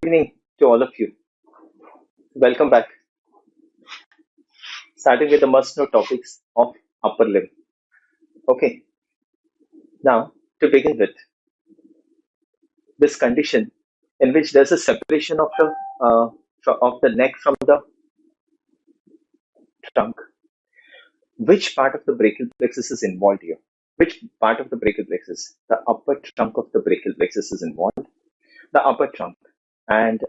evening to all of you. Welcome back. Starting with the must-know topics of upper limb. Okay, now to begin with, this condition in which there's a separation of the neck from the trunk. Which part of the brachial plexus is involved here? Which part of the brachial plexus? The upper trunk of the brachial plexus is involved. The upper trunk. And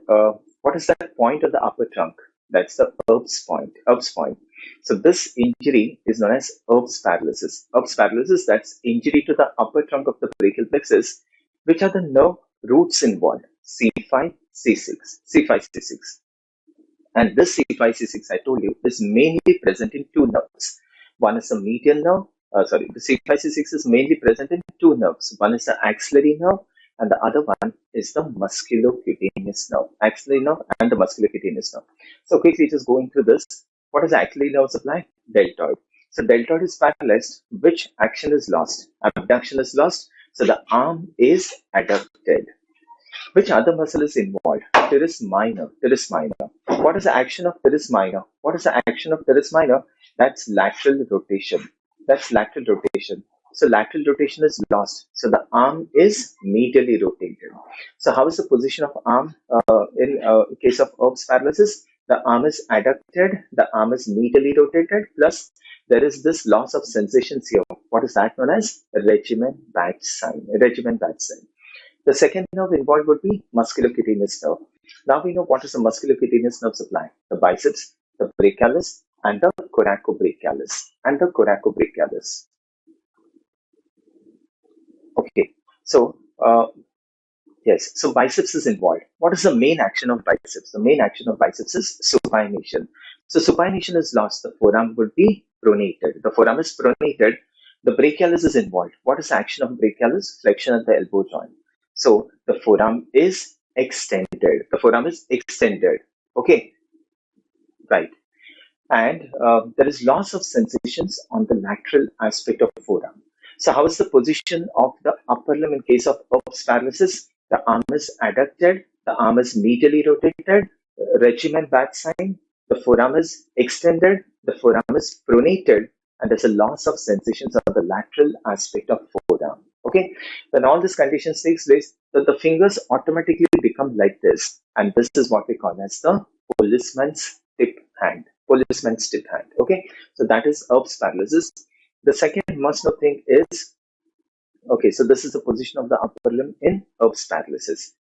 what is that point of the upper trunk? That's the Erb's point. Erb's point. So this injury is known as Erb's paralysis. Erb's paralysis, that's injury to the upper trunk of the brachial plexus. Which are the nerve roots involved? C5, C6, C5, C6. And this C5, C6, I told you, is mainly present in two nerves. One is the median nerve. The C5, C6 is mainly present in two nerves. One is the axillary nerve, and the other one is the musculocutaneous nerve. Axillary nerve and the musculocutaneous nerve. So quickly just going through this. What is the axillary nerve supply? Deltoid. So deltoid is paralyzed. Which action is lost? Abduction is lost. So the arm is adducted. Which other muscle is involved? Teres minor. Teres minor. What is the action of teres minor? What is the action of teres minor? That's lateral rotation. That's lateral rotation. So lateral rotation is lost. So the arm is medially rotated. So how is the position of arm in case of Erb's paralysis? The arm is adducted. The arm is medially rotated. Plus there is this loss of sensations here. What is that known as? Regimen badge sign. Regimen badge sign. The second nerve involved would be musculocutaneous nerve. Now we know what is the musculocutaneous nerve supply. The biceps, the brachialis, and the coracobrachialis. Okay, so yes, so biceps is involved. What is the main action of biceps? The main action of biceps is supination. So supination is lost. The forearm would be pronated. The forearm is pronated. The brachialis is involved. What is the action of brachialis? Flexion at the elbow joint. So the forearm is extended. The forearm is extended. Okay, right. And there is loss of sensations on the lateral aspect of the forearm. So how is the position of the upper limb in case of Erb's paralysis? The arm is adducted. The arm is medially rotated. Regimen badge sign. The forearm is extended. The forearm is pronated. And there's a loss of sensations on the lateral aspect of forearm. Okay, when all these conditions takes place, the fingers automatically become like this, and this is what we call as the policeman's tip hand. Policeman's tip hand. Okay, so that is Erb's paralysis. The second must-know thing is, okay, so this is the position of the upper limb in Erb's paralysis.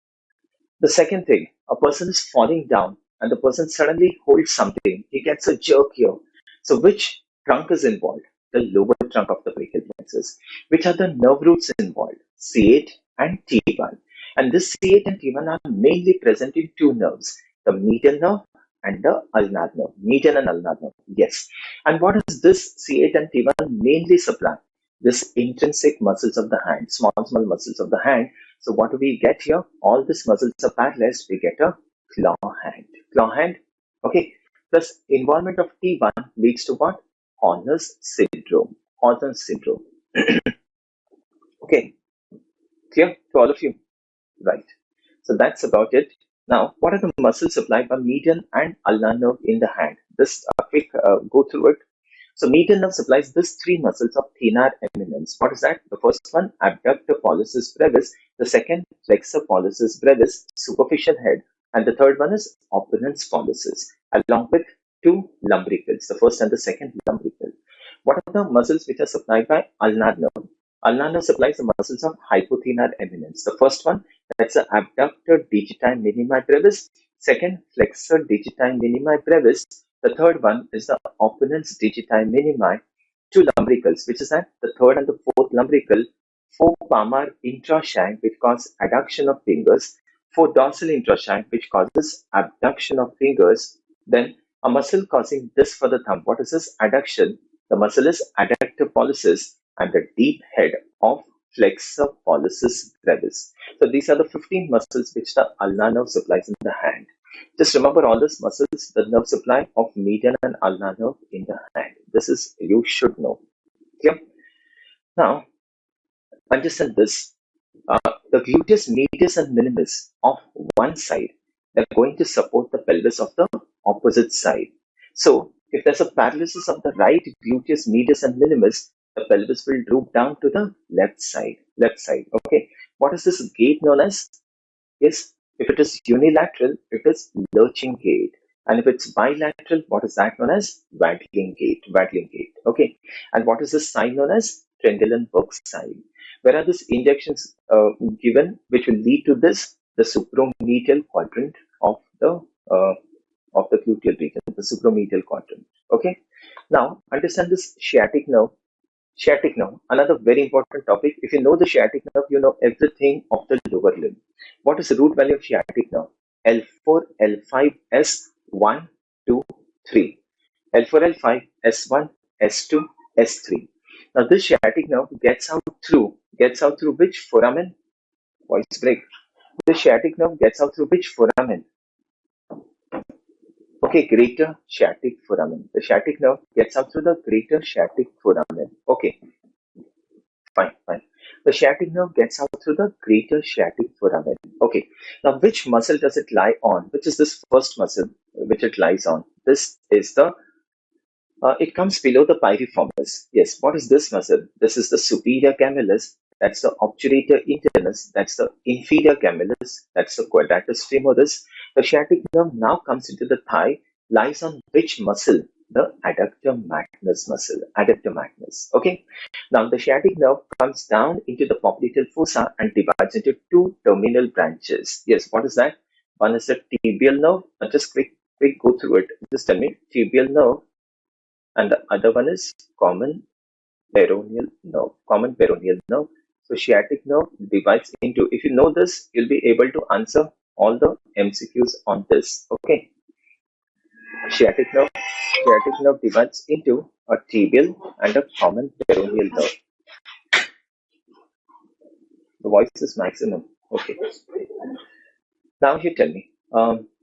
The second thing, a person is falling down, and the person suddenly holds something. He gets a jerk here. So which trunk is involved? The lower trunk of the brachial plexus. Which are the nerve roots involved? C8 and T1. And this C8 and T1 are mainly present in two nerves, the median nerve and the ulnar nerve. Median and ulnar nerve. Yes. And what does this C8 and T1 mainly supply? This intrinsic muscles of the hand, small muscles of the hand. So what do we get here? All these muscles are paralyzed. We get a claw hand. Claw hand. Okay. Plus involvement of T1 leads to what? Horner's syndrome. Horner's syndrome. Okay. Clear to all of you? Right. So that's about it. Now, what are the muscles supplied by median and ulnar nerve in the hand? This quick go through it. So median nerve supplies these three muscles of thenar eminence. What is that? The first one, abductor pollicis brevis. The second, flexor pollicis brevis, superficial head. And the third one is opponens pollicis, along with two lumbricals, the first and the second lumbrical. What are the muscles which are supplied by ulnar nerve? Ulnar nerve supplies the muscles of hypothenar eminence. The first one, that's the abductor digiti minimi brevis. Second, flexor digiti minimi brevis. The third one is the opponens digiti minimi. Two lumbricals, which is that the third and the fourth lumbrical. Four palmar intrashank, which cause adduction of fingers. Four dorsal intrashank, which causes abduction of fingers. Then a muscle causing this for the thumb. What is this? Adduction. The muscle is adductor pollicis and the deep head of flexor pollicis brevis. So these are the 15 muscles which the ulnar nerve supplies in the hand. Just remember all these muscles, the nerve supply of median and ulnar nerve in the hand. This is, you should know. Okay? Now, understand this. The gluteus medius and minimus of one side they're going to support the pelvis of the opposite side. So if there's a paralysis of the right gluteus medius and minimus, the pelvis will droop down to the left side. Left side. Okay. What is this gait known as? Yes, if it is unilateral, it is lurching gait. And if it's bilateral, what is that known as? Waggling gait. Waggling gait. Okay. And what is this sign known as? Trendelenburg sign. Where are these injections given, which will lead to this? The supromedial quadrant uh, of the gluteal region, the supromedial quadrant. Okay. Now understand this sciatic nerve. Sciatic nerve, another very important topic. If you know the sciatic nerve, you know everything of the lower limb. What is the root value of sciatic nerve? L4, L5, S1, 2, 3. L4, L5, S1, S2, S3. Now this sciatic nerve gets out through which foramen? Voice break. The sciatic nerve gets out through which foramen? Okay, greater sciatic foramen. The sciatic nerve gets out through the greater sciatic foramen. Okay, fine. The sciatic nerve gets out through the greater sciatic foramen. Okay, now which muscle does it lie on? Which is this first muscle which it lies on? This is the it comes below the piriformis. Yes, what is this muscle? This is the superior gemellus. That's the obturator internus. That's the inferior gemellus. That's the quadratus femoris. The sciatic nerve now comes into the thigh, lies on which muscle? The adductor magnus muscle. Adductor magnus. Okay. Now the sciatic nerve comes down into the popliteal fossa and divides into two terminal branches. Yes, what is that? One is the tibial nerve. Just quick go through it. Just tell me, tibial nerve, and the other one is common peroneal nerve. Common peroneal nerve. So sciatic nerve divides into, if you know this, you'll be able to answer all the MCQs on this. Okay. Sciatic nerve divides into a tibial and a common peroneal nerve. The voice is maximum. Okay. Now you tell me,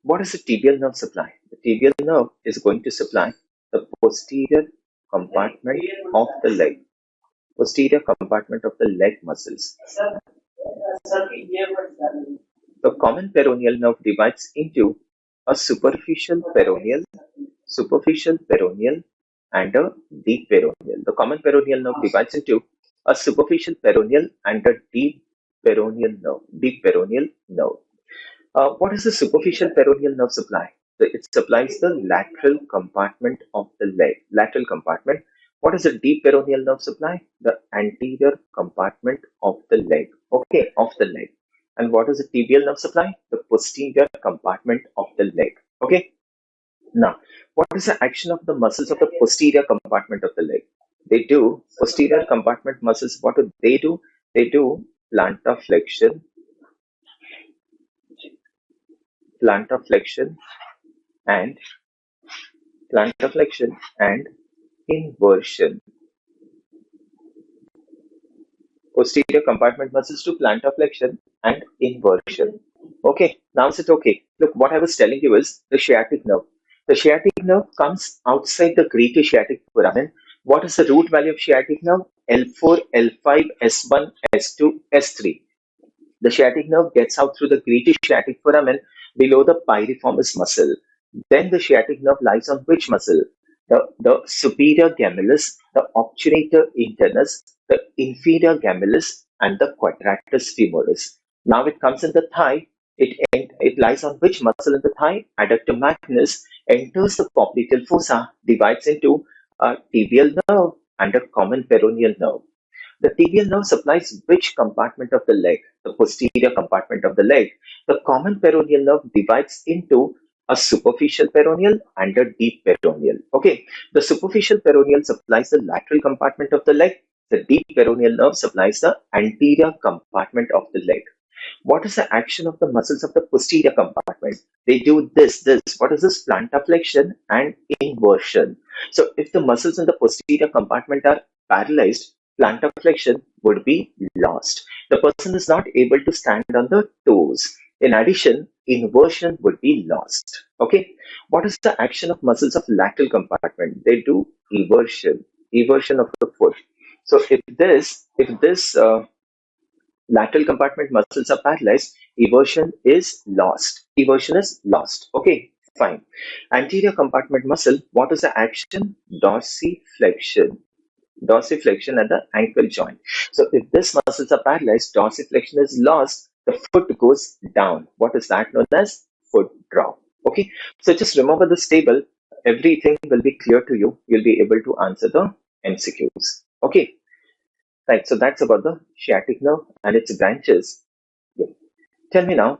what does the tibial nerve supply? The tibial nerve is going to supply the posterior compartment of the leg. Posterior compartment of the leg muscles. The common peroneal nerve divides into a superficial peroneal, and a deep peroneal. The common peroneal nerve divides into a superficial peroneal and a deep peroneal nerve. What is the superficial peroneal nerve supply? It supplies the lateral compartment of the leg. Lateral compartment. What is the deep peroneal nerve supply? The anterior compartment of the leg. Okay, of the leg. And what is the tibial nerve supply? The posterior compartment of the leg. Okay. Now, what is the action of the muscles of the posterior compartment of the leg? They do posterior compartment muscles. What do? They do plantar flexion and inversion. Posterior compartment muscles to plantar flexion and inversion. Okay, now is it okay? Look, what I was telling you is the sciatic nerve. The sciatic nerve comes outside the greater sciatic foramen. What is the root value of sciatic nerve? L4, L5, S1, S2, S3. The sciatic nerve gets out through the greater sciatic foramen below the piriformis muscle. Then the sciatic nerve lies on which muscle? The superior gemellus, the obturator internus, the inferior gemellus, and the quadratus femoris. Now it comes in the thigh. It lies on which muscle in the thigh? Adductor magnus, enters the popliteal fossa, divides into a tibial nerve and a common peroneal nerve. The tibial nerve supplies which compartment of the leg? The posterior compartment of the leg. The common peroneal nerve divides into a superficial peroneal and a deep peroneal. Okay, the superficial peroneal supplies the lateral compartment of the leg. The deep peroneal nerve supplies the anterior compartment of the leg. What is the action of the muscles of the posterior compartment? They do this. What is this? Plantar flexion and inversion. So if the muscles in the posterior compartment are paralyzed, plantar flexion would be lost. The person is not able to stand on the toes. In addition, inversion would be lost. Okay. What is the action of muscles of lateral compartment? They do eversion of the foot. So if this lateral compartment muscles are paralyzed, eversion is lost. Eversion is lost. Okay, fine. Anterior compartment muscle, what is the action? Dorsiflexion. Dorsiflexion at the ankle joint. So if these muscles are paralyzed, dorsiflexion is lost, the foot goes down. What is that known as? Foot drop. Okay, so just remember this table. Everything will be clear to you. You'll be able to answer the MCQs. Okay, right. So that's about the sciatic nerve and its branches. Yeah. Tell me now,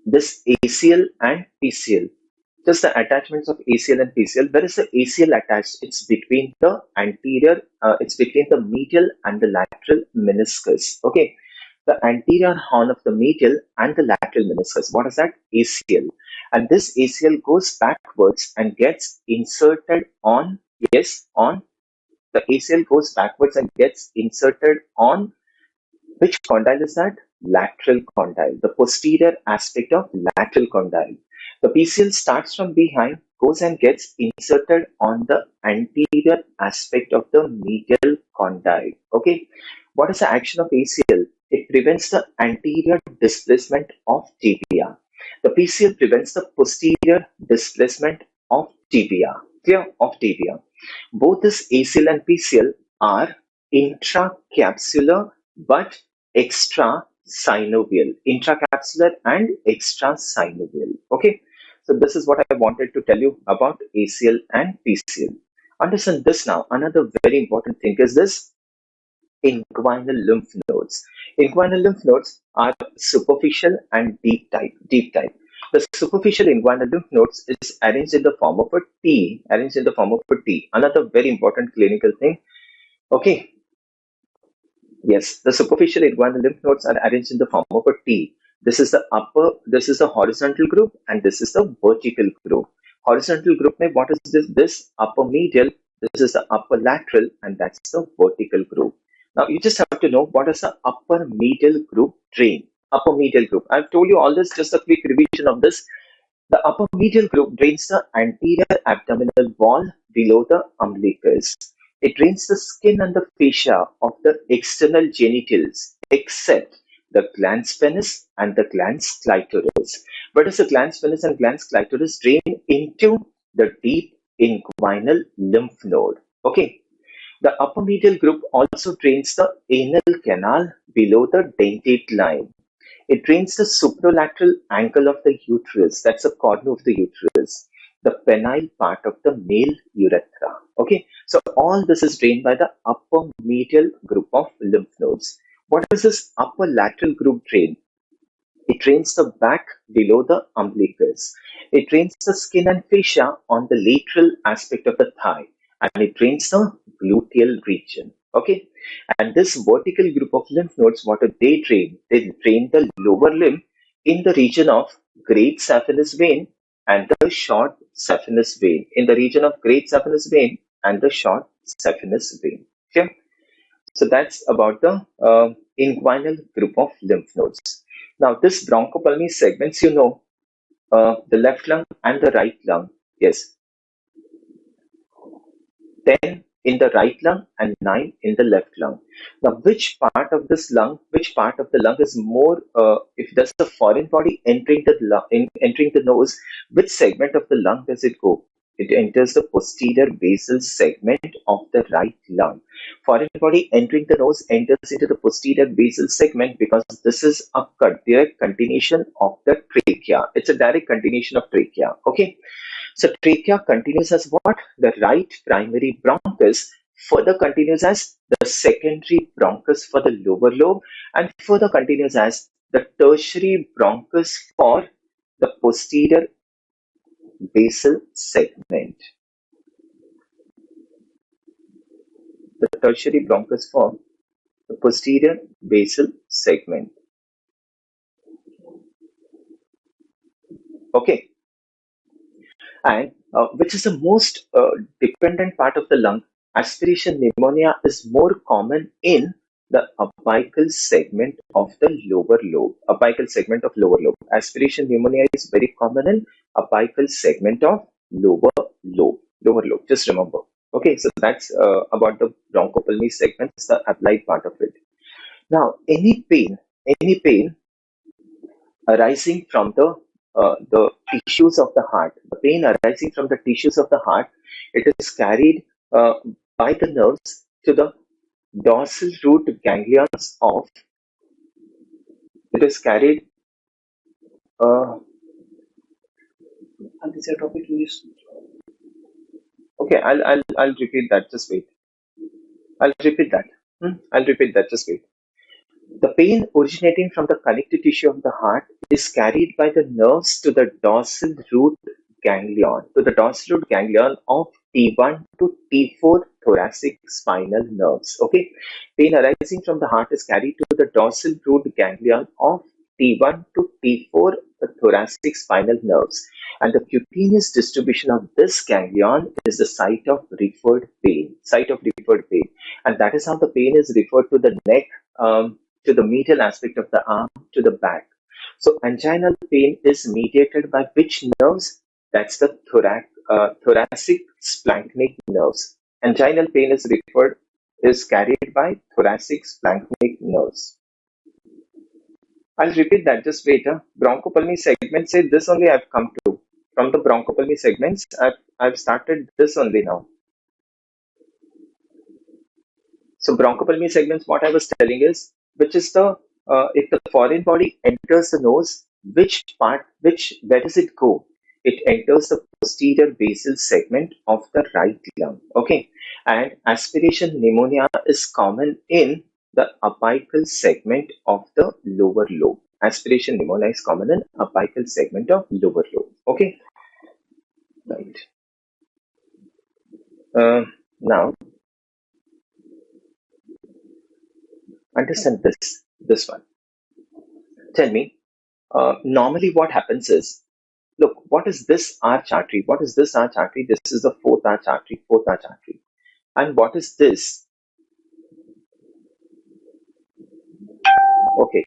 this ACL and PCL, just the attachments of ACL and PCL. Where is the ACL attached? It's between the anterior, it's between the medial and the lateral meniscus. Okay, the anterior horn of the medial and the lateral meniscus. What is that? ACL. And this ACL goes backwards and gets inserted on, yes, on the ACL goes backwards and gets inserted on which condyle is that? Lateral condyle, the posterior aspect of lateral condyle. The PCL starts from behind, goes and gets inserted on the anterior aspect of the medial condyle. Okay, what is the action of ACL? It prevents the anterior displacement of tibia. The PCL prevents the posterior displacement of tibia. Clear? Of tibia. Both this ACL and PCL are intracapsular but extrasynovial. Intracapsular and extrasynovial. Okay, so this is what I wanted to tell you about ACL and PCL. Understand this now. Another very important thing is this: inguinal lymph nodes. Inguinal lymph nodes are superficial and deep type. Deep type. The superficial inguinal lymph nodes is arranged in the form of a T. Arranged in the form of a T. Another very important clinical thing. Okay. Yes, the superficial inguinal lymph nodes are arranged in the form of a T. This is the upper, this is the horizontal group, and this is the vertical group. Horizontal group, what is this? This upper medial, this is the upper lateral, and that's the vertical group. Now you just have to know what is the upper medial group drain. Upper medial group. I've told you all this, just a quick revision of this. The upper medial group drains the anterior abdominal wall below the umbilicus. It drains the skin and the fascia of the external genitals, except the glans penis and the glans clitoris. Where does the glans penis and glans clitoris drain into? The deep inguinal lymph node. Okay. The upper medial group also drains the anal canal below the dentate line. It drains the supralateral angle of the uterus, that's the corner of the uterus, the penile part of the male urethra. Okay, so all this is drained by the upper medial group of lymph nodes. What is this upper lateral group drain? It drains the back below the umbilicus. It drains the skin and fascia on the lateral aspect of the thigh, and it drains the gluteal region. Okay, and this vertical group of lymph nodes, what do they drain? They drain the lower limb in the region of great saphenous vein and the short saphenous vein. In the region of great saphenous vein and the short saphenous vein. Okay, so that's about the inguinal group of lymph nodes. Now, this bronchopulmonary segments, you know, the left lung and the right lung. Yes, 10 in the right lung and 9 in the left lung. Now, which part of this lung, which part of the lung is more, if there's a foreign body entering the lung, entering the nose, which segment of the lung does it go? It enters the posterior basal segment of the right lung. Foreign body entering the nose enters into the posterior basal segment because this is a direct continuation of the trachea. It's a direct continuation of trachea. Okay. So trachea continues as what? The right primary bronchus further continues as the secondary bronchus for the lower lobe and further continues as the tertiary bronchus for the posterior basal segment. The tertiary bronchus for the posterior basal segment. Okay. And which is the most dependent part of the lung? Aspiration pneumonia is more common in the apical segment of the lower lobe. Apical segment of lower lobe. Aspiration pneumonia is very common in apical segment of lower lobe. Lower lobe. Just remember. Okay, so that's about the bronchopulmonary segments, the applied part of it. Now, any pain arising from the tissues of the heart. The pain arising from the tissues of the heart, it is carried by the nerves to the dorsal root ganglions of. It is carried. And this is a topic you use. Okay, I'll repeat that. Just wait. I'll repeat that. I'll repeat that. Just wait. The pain originating from the connective tissue of the heart is carried by the nerves to the dorsal root ganglion of T1 to T4 thoracic spinal nerves. Okay, pain arising from the heart is carried to the dorsal root ganglion of T1 to T4 thoracic spinal nerves, and the cutaneous distribution of this ganglion is the site of referred pain. And that is how the pain is referred to the neck. To the medial aspect of the arm, to the back. So anginal pain is mediated by which nerves? That's the thoracic splanchnic nerves. Anginal pain is carried by thoracic splanchnic nerves. I'll repeat that. Just wait. Bronchopulmonary segment. Say this only I've come to. From the bronchopulmonary segments, I've started this only now. So bronchopulmonary segments, what I was telling is, which is if the foreign body enters the nose, where does it go? It enters the posterior basal segment of the right lung. Okay, and aspiration pneumonia is common in the apical segment of the lower lobe. Aspiration pneumonia is common in apical segment of lower lobe. Okay, right. Now understand this one. Tell me, normally what happens is, look, what is this arch artery? What is this arch artery? This is the fourth arch artery. And what is this? Okay.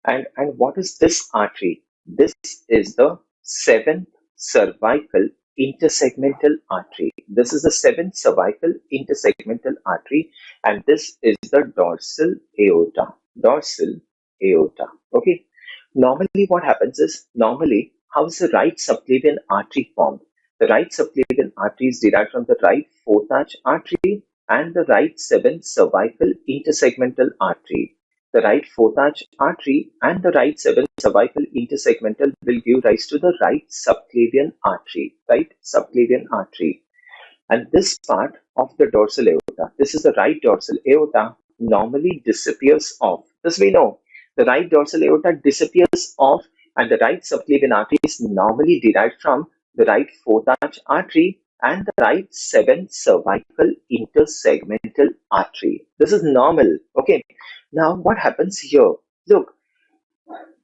And what is this artery? This is the seventh cervical intersegmental artery. This is the seventh cervical intersegmental artery, and this is the dorsal aorta. Dorsal aorta. Okay. Normally, what happens is, how is the right subclavian artery formed? The right subclavian artery is derived from the right fourth arch artery and the right seventh cervical intersegmental artery. The right fourth arch artery and the right seventh cervical intersegmental will give rise to the right subclavian artery. Right subclavian artery. And this part of the dorsal aorta, this is the right dorsal aorta, normally disappears off. This we know. The right dorsal aorta disappears off, and the right subclavian artery is normally derived from the right fourth arch artery and the right seventh cervical intersegmental artery. This is normal. Okay. Now what happens here? Look,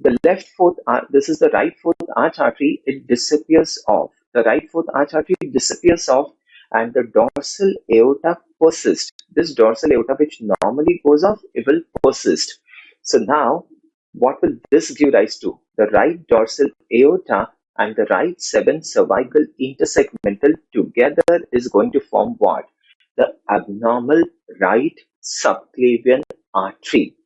the left fourth, this is the right fourth arch artery, it disappears off. The right fourth arch artery disappears off, and the dorsal aorta persists. This dorsal aorta, which normally goes off, it will persist. So now, what will this give rise to? The right dorsal aorta and the right seventh cervical intersegmental together is going to form what? The abnormal right subclavian artery.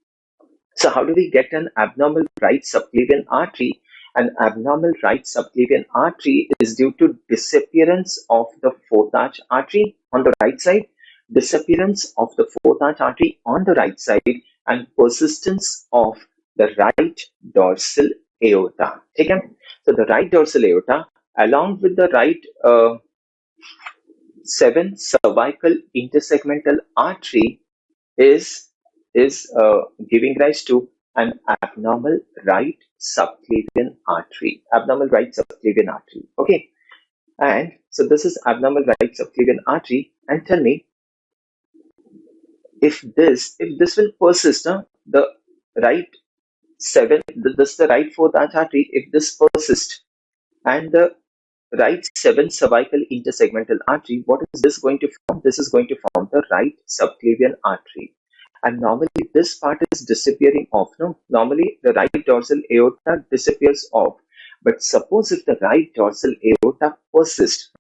So how do we get an abnormal right subclavian artery? An abnormal right subclavian artery is due to disappearance of the fourth arch artery on the right side, disappearance of the fourth arch artery on the right side, and persistence of the right dorsal aorta. Okay? So the right dorsal aorta along with the right seventh cervical intersegmental artery is giving rise to an abnormal right subclavian artery. Okay, and so this is abnormal right subclavian artery. And tell me, if this will persist, the right the right fourth arch artery, if this persists, and the right seventh cervical intersegmental artery, what is this going to form? This is going to form the right subclavian artery. And normally this part is disappearing off. No, normally the right dorsal aorta disappears off. But suppose if the right dorsal aorta persists,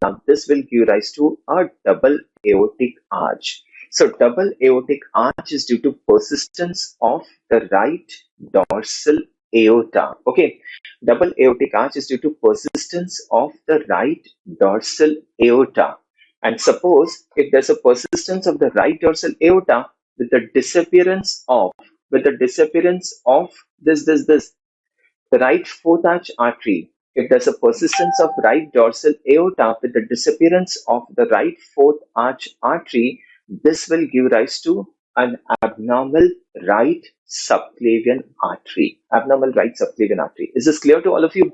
now this will give rise to a double aortic arch. So double aortic arch is due to persistence of the right dorsal aorta. Okay, double aortic arch is due to persistence of the right dorsal aorta. And suppose if there's a persistence of the right dorsal aorta with the disappearance of this the right fourth arch artery, if there's a persistence of right dorsal aorta with the disappearance of the right fourth arch artery, this will give rise to an abnormal right subclavian artery. Abnormal right subclavian artery. Is this clear to all of you?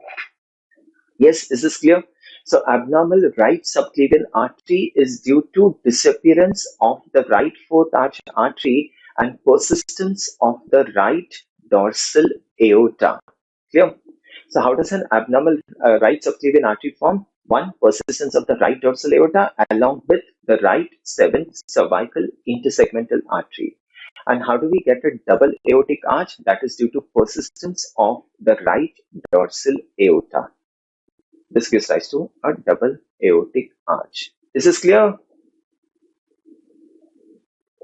Yes, is this clear? So abnormal right subclavian artery is due to disappearance of the right fourth arch artery and persistence of the right dorsal aorta. Clear? So how does an abnormal right subclavian artery form? One, persistence of the right dorsal aorta along with the right seventh cervical intersegmental artery. And how do we get a double aortic arch? That is due to persistence of the right dorsal aorta. This gives rise to a double aortic arch. Is this clear?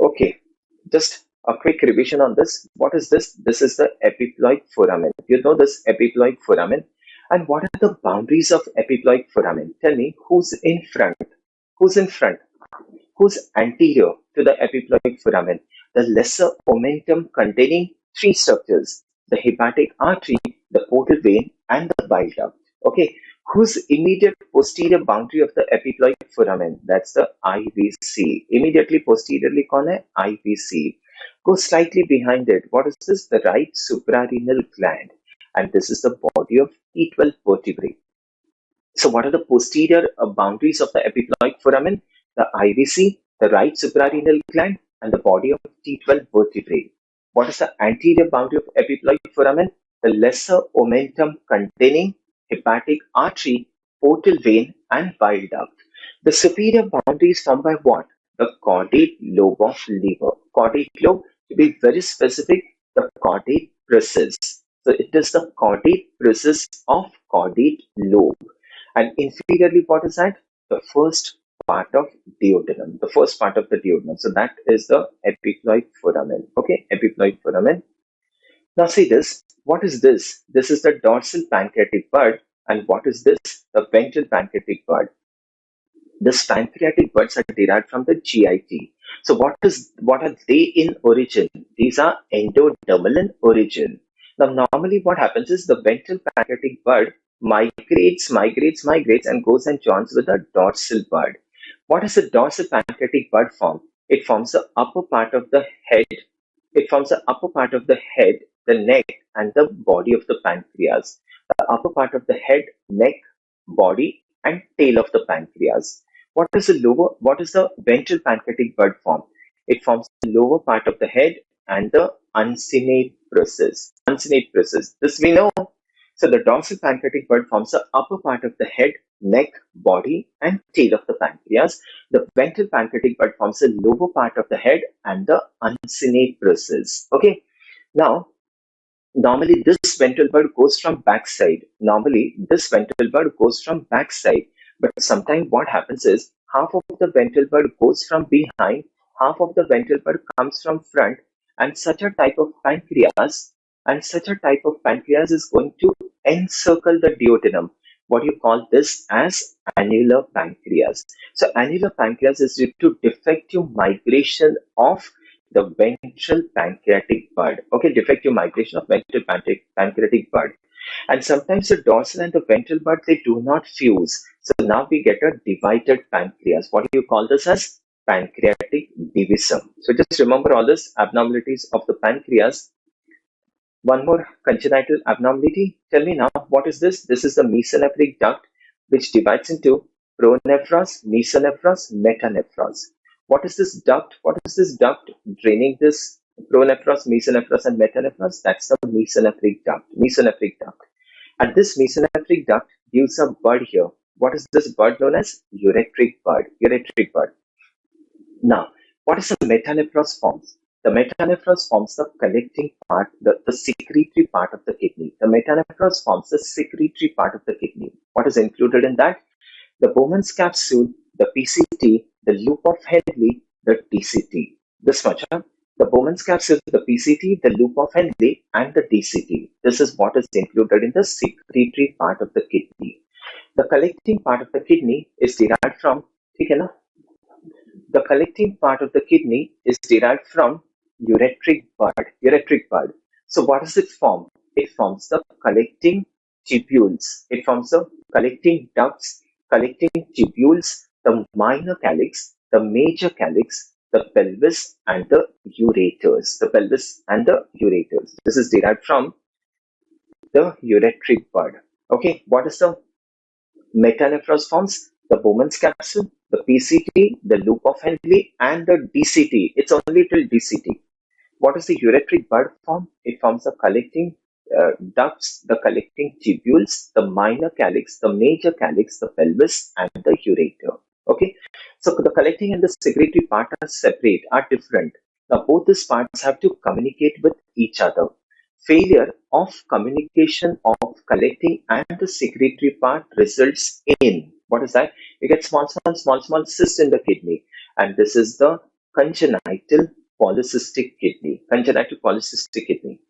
Okay, just a quick revision on this. What is this? This is the epiploic foramen. You know this epiploic foramen. And what are the boundaries of epiploic foramen? Tell me, who's in front? Who's in front? Who's anterior to the epiploic foramen? The lesser omentum containing three structures: the hepatic artery, the portal vein, and the bile duct. Okay, whose immediate posterior boundary of the epiploic foramen? That's the IVC. Immediately posteriorly कौन है? IVC. Go slightly behind it. What is this? The right suprarenal gland. And this is the body of T12 vertebrae. So what are the posterior boundaries of the epiploic foramen? The IVC, the right suprarenal gland, and the body of T12 vertebrae. What is the anterior boundary of epiploic foramen? The lesser omentum containing hepatic artery, portal vein, and bile duct. The superior boundary is formed by what? The caudate lobe of liver. Caudate lobe, to be very specific, the caudate process. So it is the caudate process of caudate lobe. And inferiorly, what is that? The first part of duodenum. The first part of the duodenum. So that is the epiploic foramen. Okay, epiploic foramen. Now see this. What is this? This is the dorsal pancreatic bud. And what is this? The ventral pancreatic bud. This pancreatic buds are derived from the GIT. So what are they in origin? These are endodermal in origin. Now normally what happens is the ventral pancreatic bud migrates and goes and joins with the dorsal bud. What is the dorsal pancreatic bud form? It forms the upper part of the head. It forms the upper part of the head, the neck, and the body of the pancreas. The upper part of the head, neck, body, and tail of the pancreas. What is the ventral pancreatic bud form? It forms the lower part of the head and the uncinate process. Uncinate process. This we know. So the dorsal pancreatic bud forms the upper part of the head, neck, body, and tail of the pancreas. The ventral pancreatic bud forms the lower part of the head and the uncinate process. Okay. Now, normally this ventral bud goes from backside. But sometimes what happens is half of the ventral bud goes from behind, half of the ventral bud comes from front, and such a type of pancreas is going to encircle the duodenum. What you call this as annular pancreas. So annular pancreas is due to defective migration of the ventral pancreatic bud. Okay, defective migration of ventral pancreatic bud. And sometimes the dorsal and the ventral bud, they do not fuse. So now we get a divided pancreas. What do you call this as? Pancreatic divisum. So just remember all this abnormalities of the pancreas. One more congenital abnormality. Tell me now, what is this? This is the mesonephric duct, which divides into pronephros, mesonephros, metanephros. What is this duct? Draining this pronephros, mesonephros, and metanephros? That's the mesonephric duct. And this mesonephric duct gives a bud here. What is this bud known as? Ureteric bud. Now, what is the metanephros forms? The metanephros forms the collecting part, the secretory part of the kidney. What is included in that? The Bowman's capsule, the PCT, the loop of Henle, the TCT. This much. Huh? The Bowman's capsule, the PCT, the loop of Henle, and the DCT. This is what is included in the secretory part of the kidney. The collecting part of the kidney is derived from, ठीक है ना? The collecting part of the kidney is derived from ureteric bud. Ureteric bud. So what does it form? It forms the collecting tubules. It forms the collecting ducts, collecting tubules, the minor calyx, the major calyx, the pelvis, and the ureters. The pelvis and the ureters. This is derived from the ureteric bud. Okay, what is the metanephros forms? The Bowman's capsule, the PCT, the loop of Henle, and the DCT. It's only till DCT. What is the ureteric bud form? It forms the collecting ducts, the collecting tubules, the minor calyx, the major calyx, the pelvis, and the ureter. Okay, so the collecting and the secretory part are separate, are different. Now both these parts have to communicate with each other. Failure of communication of collecting and the secretory part results in, what is that? You get small cysts in the kidney, and this is the congenital polycystic kidney. Congenital polycystic kidney.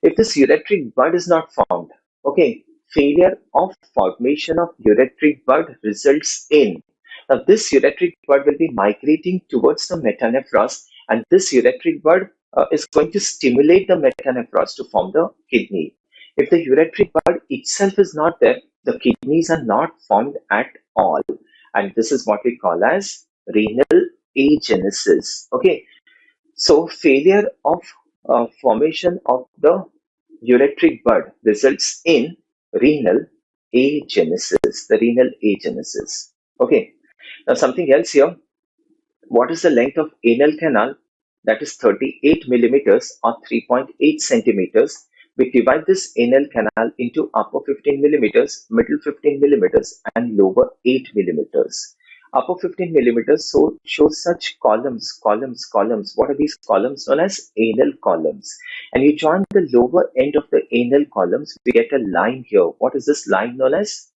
If this ureteric bud is not formed, okay, failure of formation of ureteric bud results in. Now this ureteric bud will be migrating towards the metanephros, and this ureteric bud is going to stimulate the metanephros to form the kidney. If the ureteric bud itself is not there, the kidneys are not formed at all, and this is what we call as renal agenesis. Okay, so failure of formation of the ureteric bud results in renal agenesis. The renal agenesis. Okay. Now something else here. What is the length of anal canal? That is 38 millimeters or 3.8 centimeters. We divide this anal canal into upper 15 millimeters, middle 15 millimeters, and lower 8 millimeters. Upper 15 millimeters shows such columns. What are these columns? Known as anal columns. And you join the lower end of the anal columns, we get a line here. What is this line known as?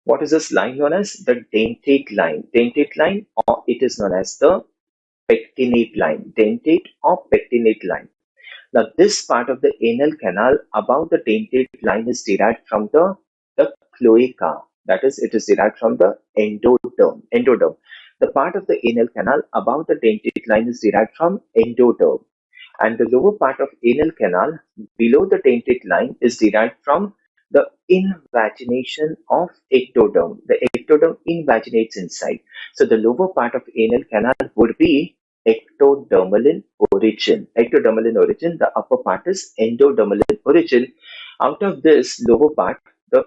What is this line known as? The dentate line. Dentate line, or it is known as the pectinate line. Dentate or pectinate line. Now, this part of the anal canal above the dentate line is derived from the cloaca. That is, it is derived from the endoderm. Endoderm. The part of the anal canal above the dentate line is derived from endoderm. And the lower part of anal canal below the dentate line is derived from the invagination of ectoderm. The ectoderm invaginates inside. So the lower part of anal canal would be ectodermal in origin. Ectodermal in origin. The upper part is endodermal in origin. Out of this lower part, the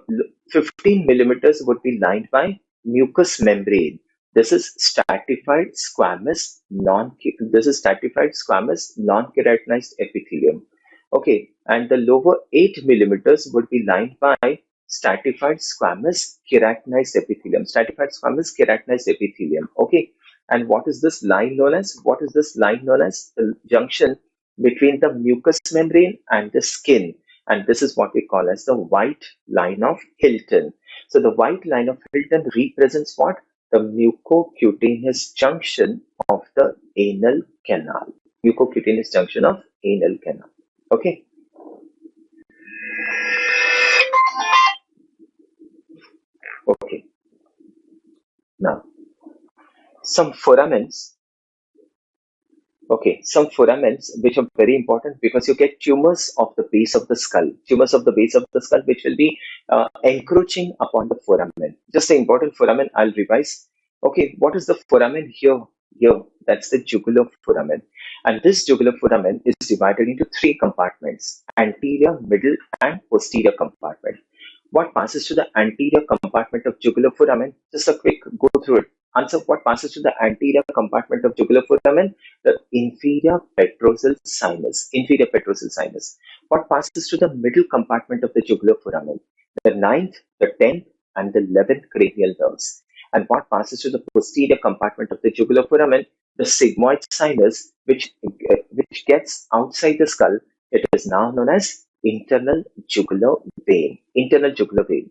15 millimeters would be lined by mucous membrane. This is stratified squamous non-keratinized epithelium. Okay, and the lower 8 millimeters would be lined by stratified squamous keratinized epithelium. Stratified squamous keratinized epithelium. Okay, and what is this line known as? What is this line known as? The junction between the mucous membrane and the skin. And this is what we call as the white line of Hilton. So the white line of Hilton represents what? The mucocutaneous junction of the anal canal. Mucocutaneous junction of anal canal. Okay. Okay. Now, some foramens. Okay, some foramens which are very important because you get tumors of the base of the skull. Tumors of the base of the skull which will be encroaching upon the foramen. Just an important foramen, I'll revise. Okay, what is the foramen here? Here, that's the jugular foramen. And this jugular foramen is divided into three compartments: anterior, middle, and posterior compartment. What passes to the anterior compartment of jugular foramen? Just a quick go through it. Answer: what passes to the anterior compartment of jugular foramen? The inferior petrosal sinus. Inferior petrosal sinus. What passes to the middle compartment of the jugular foramen? The 9th, the 10th, and the 11th cranial nerves. And what passes to the posterior compartment of the jugular foramen? The sigmoid sinus, which gets outside the skull. It is now known as internal jugular vein. Internal jugular vein.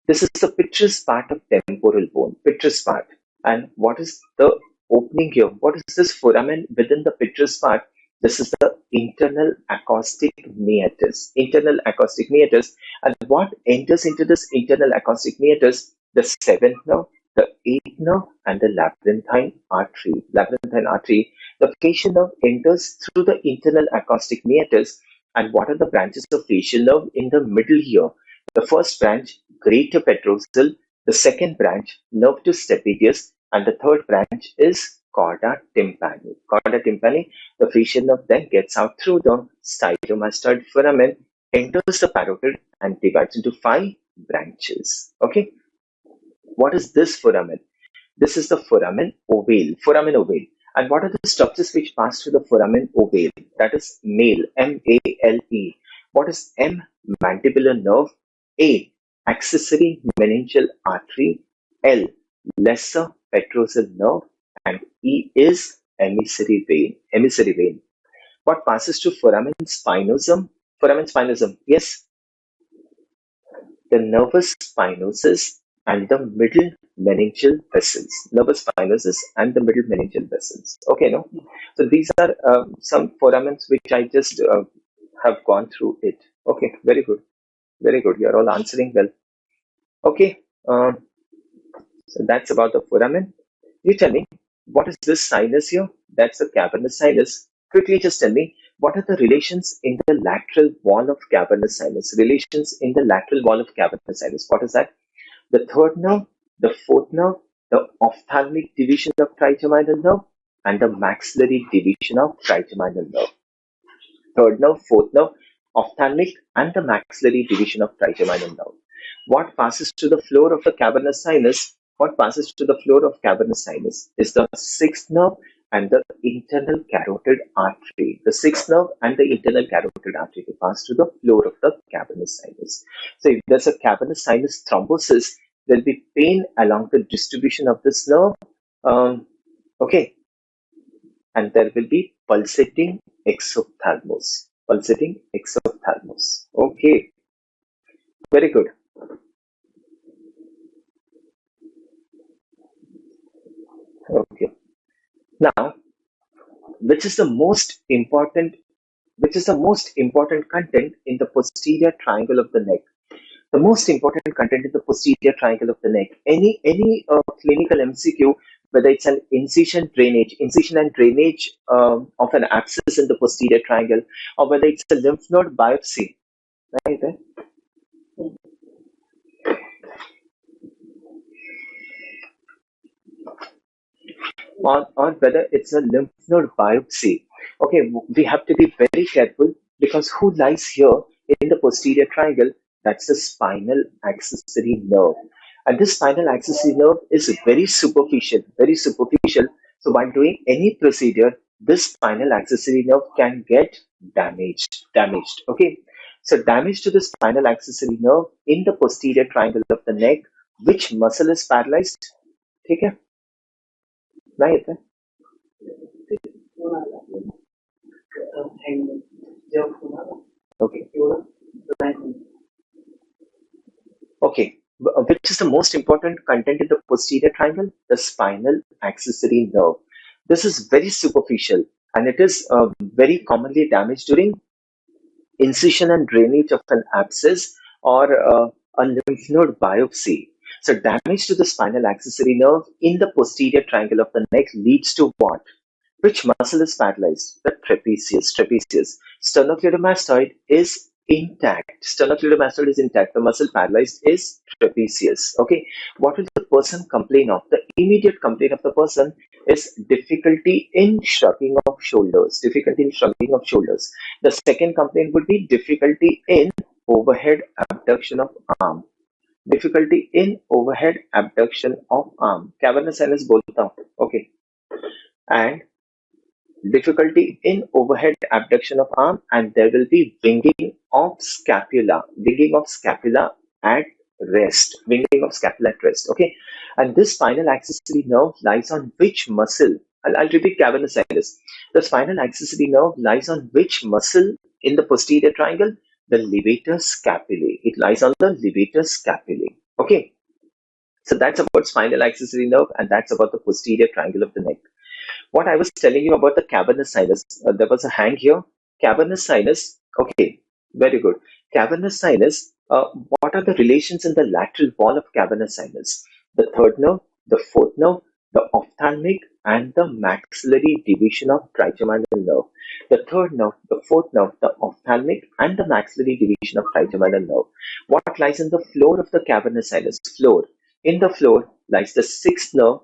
This is the petrous part of temporal bone. Petrous part. And what is the opening here. What is this foramen within the petrous part? This is the internal acoustic meatus. Internal acoustic meatus. And what enters into this internal acoustic meatus? The seventh nerve, the eighth nerve, and the labyrinthine artery. Labyrinthine artery. The facial nerve enters through the internal acoustic meatus. And what are the branches of facial nerve in the middle here? The first branch, greater petrosal. The second branch, nerve to stapedius. And the third branch is chorda tympani. Chorda tympani, the facial nerve then gets out through the stylomastoid foramen, enters the parotid, and divides into 5 branches. Okay. What is this foramen? This is the foramen ovale. Foramen ovale. And what are the structures which pass through the foramen ovale? That is male, M-A-L-E. What is M? Mandibular nerve. A. Accessory meningeal artery. L. Lesser petrosal nerve. And E is emissary vein. Emissary vein. What passes to foramen spinosum? Foramen spinosum. Yes. The nervus spinosus and the middle meningeal vessels. Nervus spinosus and the middle meningeal vessels. Okay, no? So these are some foramens which I just have gone through it. Okay, very good. Very good. You're all answering well. Okay, so that's about the foramen. You tell me, what is this sinus here? That's the cavernous sinus. Quickly just tell me, what are the relations in the lateral wall of cavernous sinus? Relations in the lateral wall of cavernous sinus. What is that? The third nerve, the fourth nerve, the ophthalmic division of trigeminal nerve, and the maxillary division of trigeminal nerve. Third nerve, fourth nerve, ophthalmic, and the maxillary division of trigeminal nerve. What passes to the floor of the cavernous sinus? What passes to the floor of cavernous sinus is the sixth nerve and the internal carotid artery. The sixth nerve and the internal carotid artery pass to the floor of the cavernous sinus. So if there's a cavernous sinus thrombosis, there'll be pain along the distribution of this nerve. Okay, and there will be pulsating exophthalmos. Pulsating exophthalmos. Okay, very good. Okay. Now, which is the most important content in the posterior triangle of the neck? The most important content in the posterior triangle of the neck. Any clinical MCQ, whether it's an incision and drainage of an abscess in the posterior triangle, or whether it's a lymph node biopsy, right? Or whether it's a lymph node biopsy. Okay, we have to be very careful because who lies here in the posterior triangle? That's the spinal accessory nerve. And this spinal accessory nerve is very superficial, very superficial. So while doing any procedure, this spinal accessory nerve can get damaged. Okay. So damage to the spinal accessory nerve in the posterior triangle of the neck. Which muscle is paralyzed? ठीक है? नहीं होता है? Okay. Okay. Which is the most important content in the posterior triangle? The spinal accessory nerve. This is very superficial and it is very commonly damaged during incision and drainage of an abscess or a lymph node biopsy. So damage to the spinal accessory nerve in the posterior triangle of the neck leads to what? Which muscle is paralyzed? The trapezius. Sternocleidomastoid is intact. The muscle paralyzed is trapezius. Okay. What will the person complain of? The immediate complaint of the person is difficulty in shrugging of shoulders. The second complaint would be difficulty in overhead abduction of arm. Cavernous sinus बोलता हूँ. Okay. And difficulty in overhead abduction of arm, and there will be winging of scapula at rest. Okay. And this spinal accessory nerve lies on which muscle? I'll repeat cavernous sinus. The spinal accessory nerve lies on which muscle in the posterior triangle? The levator scapulae. It lies on the levator scapulae. Okay. So that's about spinal accessory nerve and that's about the posterior triangle of the neck. What I was telling you about the cavernous sinus, there was a hang here. Cavernous sinus, okay, very good. Cavernous sinus, what are the relations in the lateral wall of cavernous sinus? The third nerve, the fourth nerve, the ophthalmic, and the maxillary division of trigeminal nerve. The third nerve, the fourth nerve, the ophthalmic, and the maxillary division of trigeminal nerve. What lies in the floor of the cavernous sinus? Floor. In the floor lies the sixth nerve,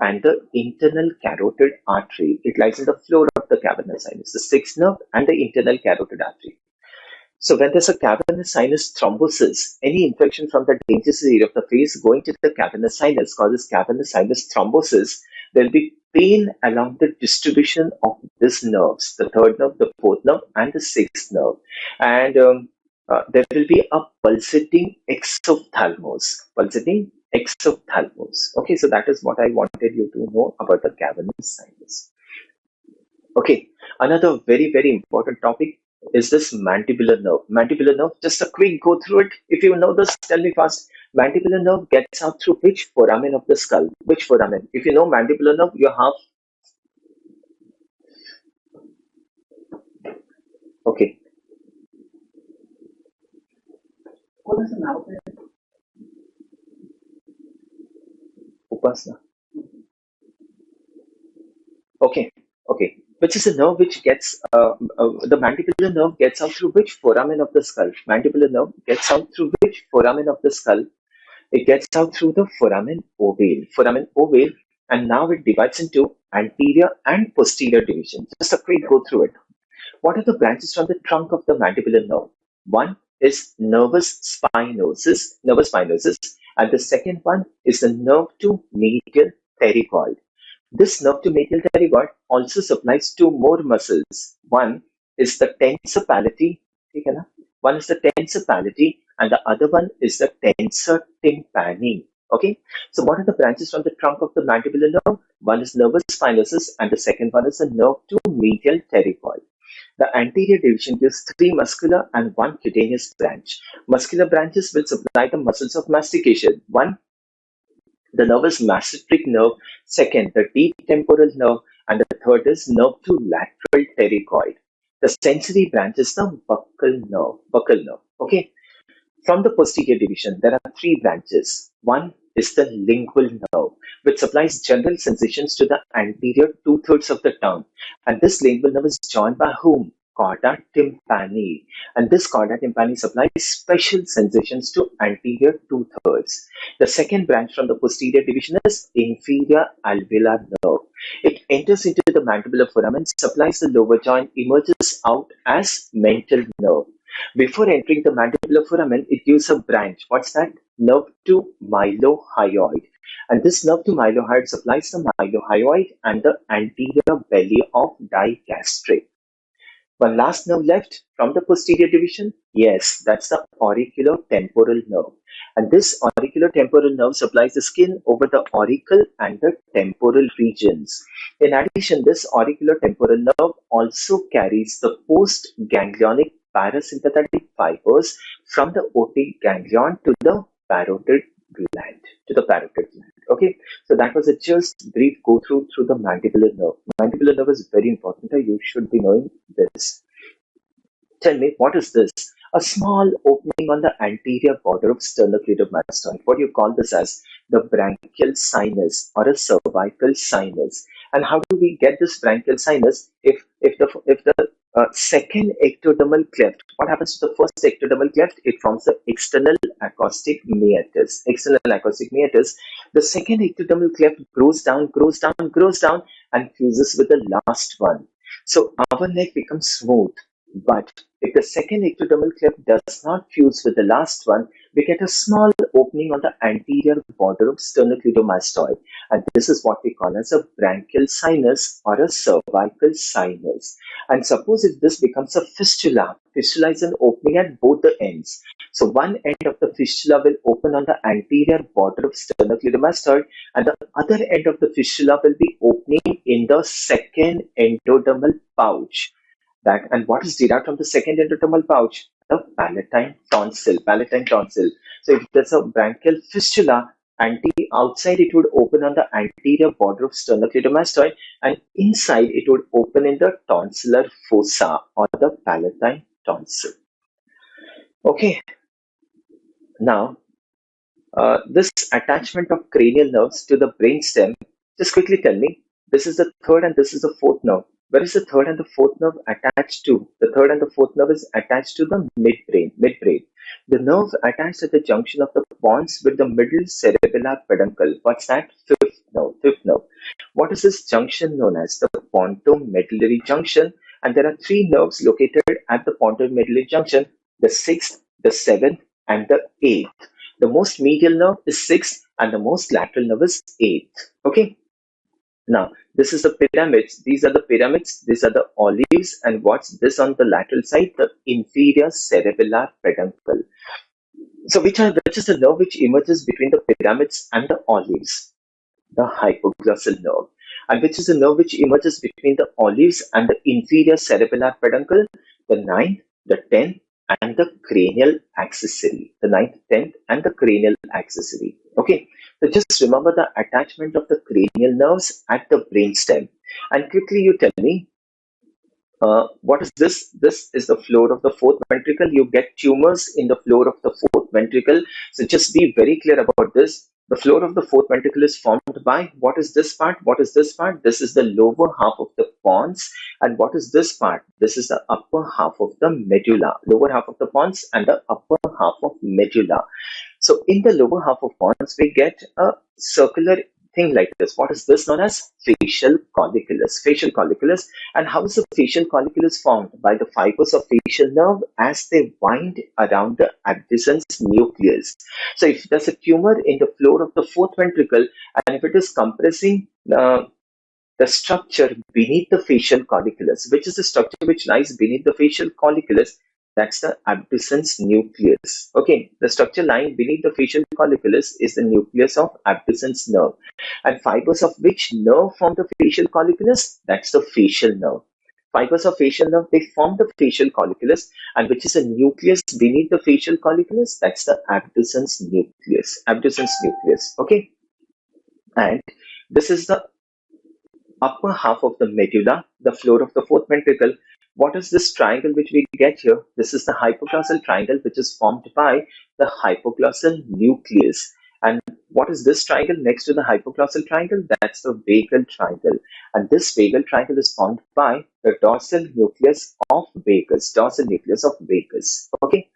and the internal carotid artery. It lies in the floor of the cavernous sinus, the sixth nerve and the internal carotid artery. So when there's a cavernous sinus thrombosis, any infection from the dangerous area of the face going to the cavernous sinus causes cavernous sinus thrombosis. There'll be pain along the distribution of these nerves, the third nerve, the fourth nerve, and the sixth nerve. And there will be a pulsating exophthalmos. Pulsating exophthalmos. Okay, so that is what I wanted you to know about the cavernous sinus. Okay, another very, very important topic is this mandibular nerve. Mandibular nerve, just a quick go through it. If you know this, tell me fast. Mandibular nerve gets out through which foramen of the skull? Which foramen? If you know mandibular nerve, you have. Okay. Upasna. Okay. Okay. Which is a nerve which gets, the mandibular nerve gets out through which foramen of the skull? Mandibular nerve gets out through which foramen of the skull? It gets out through the foramen ovale, and now it divides into anterior and posterior division. Just a quick go through it. What are the branches from the trunk of the mandibular nerve? One is nervous spinosus, and the second one is the nerve to medial pterygoid. This nerve to medial pterygoid also supplies two more muscles. One is the tensor palati, one is the tensor palati, and the other one is the tensor tympani. Okay, so what are the branches from the trunk of the mandibular nerve? One is nervus spinosus, and the second one is the nerve to medial pterygoid. The anterior division gives three muscular and one cutaneous branch. Muscular branches will supply the muscles of mastication. One, the nervous masseteric nerve. Second, the deep temporal nerve. And the third is nerve to lateral pterygoid. The sensory branch is the buccal nerve. Okay. From the posterior division, there are three branches. One is the lingual nerve, which supplies general sensations to the anterior two-thirds of the tongue. And this lingual nerve is joined by whom? Chorda tympani. And this chorda tympani supplies special sensations to anterior two-thirds. The second branch from the posterior division is inferior alveolar nerve. It enters into the mandibular foramen, supplies the lower joint, emerges out as mental nerve. Before entering the mandibular foramen, it gives a branch. What's that? Nerve to mylohyoid. And this nerve to mylohyoid supplies the mylohyoid and the anterior belly of digastric. One last nerve left from the posterior division? Yes, that's the auriculotemporal nerve. And this auriculotemporal nerve supplies the skin over the auricle and the temporal regions. In addition, this auriculotemporal nerve also carries the postganglionic parasympathetic fibers from the otic ganglion to the parotid gland. Okay, so that was a just brief go through the mandibular nerve. Mandibular nerve is very important. You should be knowing this. Tell me, what is this? A small opening on the anterior border of sternocleidomastoid. What do you call this as? The branchial sinus or a cervical sinus. And how do we get this branchial sinus? If the second ectodermal cleft, what happens to the first ectodermal cleft? It forms the external acoustic meatus. The second ectodermal cleft grows down, and fuses with the last one. So our neck becomes smooth. But if the second ectodermal cleft does not fuse with the last one, we get a small opening on the anterior border of sternocleidomastoid. And this is what we call as a branchial sinus or a cervical sinus. And suppose if this becomes a fistula is an opening at both the ends. So one end of the fistula will open on the anterior border of sternocleidomastoid, and the other end of the fistula will be opening in the second endodermal pouch. And what is derived from the second endodermal pouch? The palatine tonsil. So if there's a branchial fistula Outside it would open on the anterior border of sternocleidomastoid, and inside it would open in the tonsillar fossa or the palatine tonsil. Okay, now this attachment of cranial nerves to the brainstem, just quickly tell me, this is the third and this is the fourth nerve. Where is the third and the fourth nerve attached to? The third and the fourth nerve is attached to the midbrain. The nerve attached at the junction of the pons with the middle cerebellar peduncle. What's that? Fifth nerve. What is this junction known as? The pontomedullary junction. And there are three nerves located at the pontomedullary junction: the sixth, the seventh, and the eighth. The most medial nerve is sixth and the most lateral nerve is eighth. Okay. Now, this is the pyramids. These are the pyramids. These are the olives. And what's this on the lateral side? The inferior cerebellar peduncle. So which is the nerve which emerges between the pyramids and the olives? The hypoglossal nerve. And which is the nerve which emerges between the olives and the inferior cerebellar peduncle? The ninth, the 10th, and the cranial accessory. The ninth, 10th, and the cranial accessory. Okay, so just remember the attachment of the cranial nerves at the brainstem. And quickly you tell me, what is this? This is the floor of the fourth ventricle. You get tumors in the floor of the fourth ventricle. So just be very clear about this. The floor of the fourth ventricle is formed by, what is this part? What is this part? This is the lower half of the pons. And what is this part? This is the upper half of the medulla. Lower half of the pons and the upper half of medulla. So in the lower half of pons, we get a circular thing like this. What is this known as? Facial colliculus. Facial colliculus. And how is the facial colliculus formed? By the fibers of facial nerve as they wind around the abducens nucleus. So if there's a tumor in the floor of the fourth ventricle, and if it is compressing the structure beneath the facial colliculus, which is the structure which lies beneath the facial colliculus, that's the abducens nucleus. Okay, the structure lying beneath the facial colliculus is the nucleus of abducens nerve. And fibers of which nerve form the facial colliculus? That's the facial nerve. Fibers of facial nerve, they form the facial colliculus, and which is a nucleus beneath the facial colliculus? That's the abducens nucleus. Abducens nucleus. Okay, and this is the upper half of the medulla, the floor of the fourth ventricle. What is this triangle which we get here? This is the hypoglossal triangle, which is formed by the hypoglossal nucleus. And what is this triangle next to the hypoglossal triangle? That's the vagal triangle. And this vagal triangle is formed by the dorsal nucleus of vagus. Dorsal nucleus of vagus. Okay.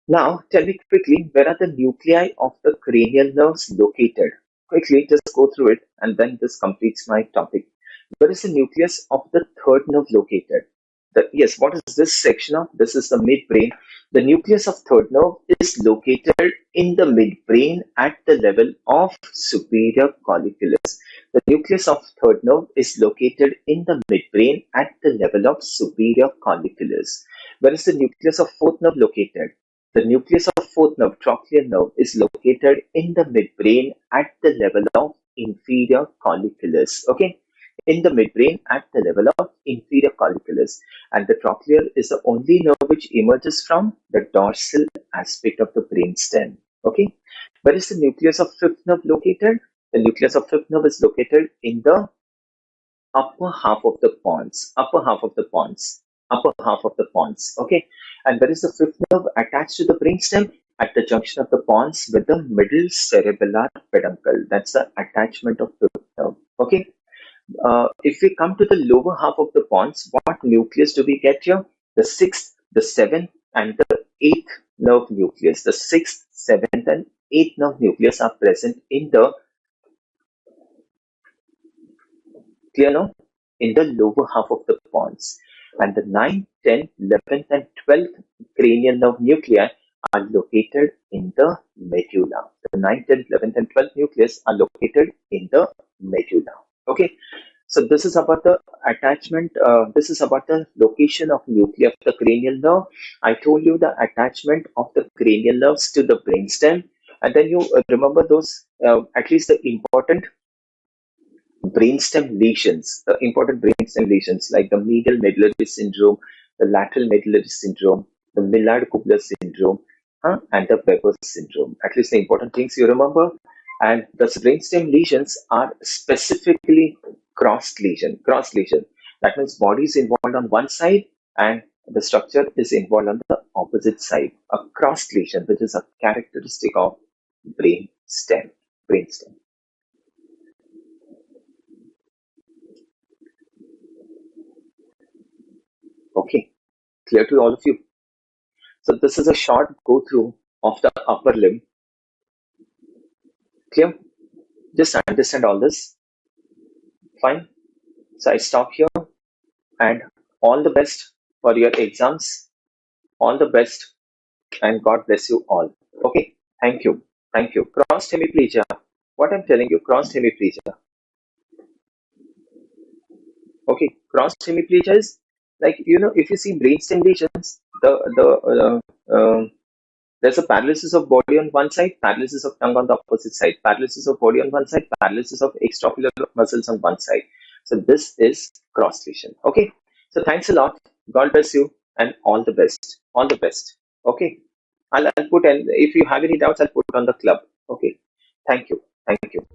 Now, tell me quickly, where are the nuclei of the cranial nerves located? Quickly, just go through it, and then this completes my topic. Where is the nucleus of the third nerve located? Yes, what is this section of? This is the midbrain. The nucleus of third nerve is located in the midbrain at the level of superior colliculus. The nucleus of third nerve is located in the midbrain at the level of superior colliculus. Where is the nucleus of fourth nerve located? The nucleus of fourth nerve, trochlear nerve, is located in the midbrain at the level of inferior colliculus. Okay, in the midbrain at the level of inferior colliculus. And the trochlear is the only nerve which emerges from the dorsal aspect of the brainstem. Okay, where is the nucleus of fifth nerve located? The nucleus of fifth nerve is located in the upper half of the pons. Upper half of the pons. Upper half of the pons. Okay, and where is the fifth nerve attached to the brainstem? At the junction of the pons with the middle cerebellar peduncle. That's the attachment of fifth nerve. Okay. If we come to the lower half of the pons, what nucleus do we get here? The sixth, the seventh, and the eighth nerve nucleus. The sixth, seventh, and eighth nerve nucleus are present in the in the lower half of the pons. And the 9th, 10th, 11th, and 12th cranial nerve nuclei are located in the medulla. The 9th, 10th, 11th, and 12th nucleus are located in the medulla. Okay, so this is about the attachment. This is about the location of nuclei of the cranial nerve. I told you the attachment of the cranial nerves to the brainstem, and then you remember those at least the important brainstem lesions, the important brainstem lesions like the medial medullary syndrome, the lateral medullary syndrome, the Millard-Kubler syndrome, and the Weber syndrome. At least the important things you remember. And the brainstem lesions are specifically cross lesion. That means body is involved on one side and the structure is involved on the opposite side. A cross lesion, which is a characteristic of brainstem. Brainstem. Okay, clear to all of you. So this is a short go through of the upper limb. Clear? Just understand all this. Fine. So I stop here and all the best for your exams. All the best and God bless you all. Okay. Thank you. Thank you. Crossed hemiplegia. What I'm telling you, crossed hemiplegia. Okay. Crossed hemiplegia is like, if you see brainstem lesions, there's a paralysis of body on one side, paralysis of tongue on the opposite side, paralysis of body on one side, paralysis of extraocular muscles on one side. So this is cross lesion. Okay. So thanks a lot. God bless you and all the best. All the best. Okay. I'll put, and if you have any doubts, I'll put on the club. Okay. Thank you. Thank you.